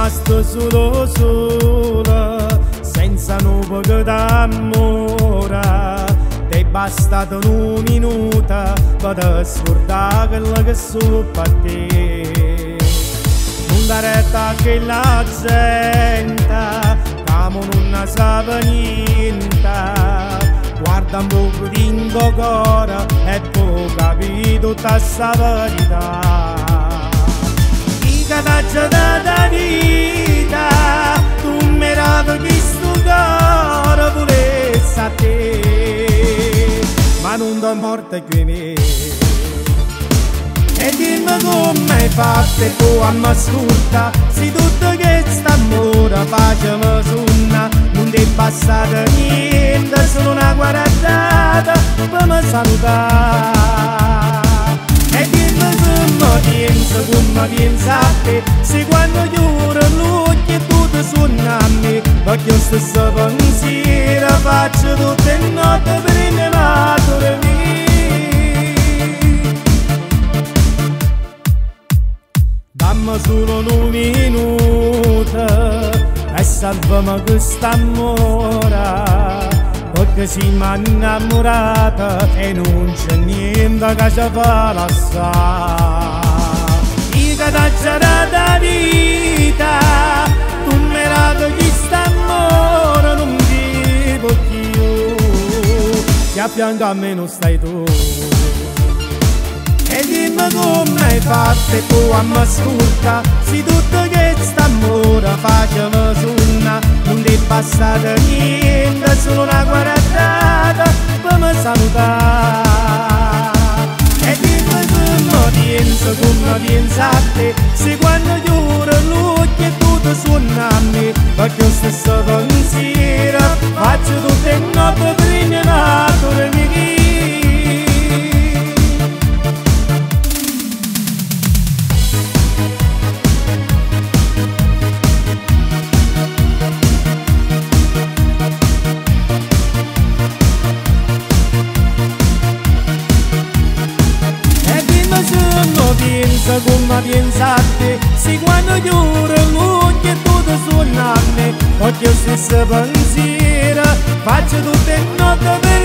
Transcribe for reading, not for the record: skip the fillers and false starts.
rimasto solo solo, senza un poco d'amore. Ti è bastato un minuto per scordare quello che so per te. Non dà retta che la gente, come non sa niente. Guarda un po' di cuore e poi capi tutta questa verità. I catacci della vita, tu mi davi questo cuore volessi a te, ma non ti morte qui me. E dimmi come hai fatto e tu a me ascolta, se tutto che sta amore facciamo sunna, non ti è passato niente, solo una guardata per me salutare. E dimmi come pensa a te, se quando chiudo l'occhio e tu ti suoni a me, perché io stesso pensiero faccio tutte le notti per innamorarmi. Dammi solo un minuto e salvami quest'amore, perché siamo innamorati e non c'è niente che ci fa lasciare. I catacci della vita, tu mi davi quest'amore, non vivo più, che a fianco a me non stai tu. E dimmi come hai fatto e tu a me ascolta, se tutto che sta amore facciamo sunna, non ti è passato niente, solo una guardata per me salutare. E dimmi come pensa a te, se quando chiudo l'occhio e tu ti suoni a me, perché io stesso pensiero faccio tutte le notti per innamorarmi. Pensa come pensa a te, se quando chiudo l'occhio e tu ti suoni a me, perché io stesso pensiero faccio tutte le notti per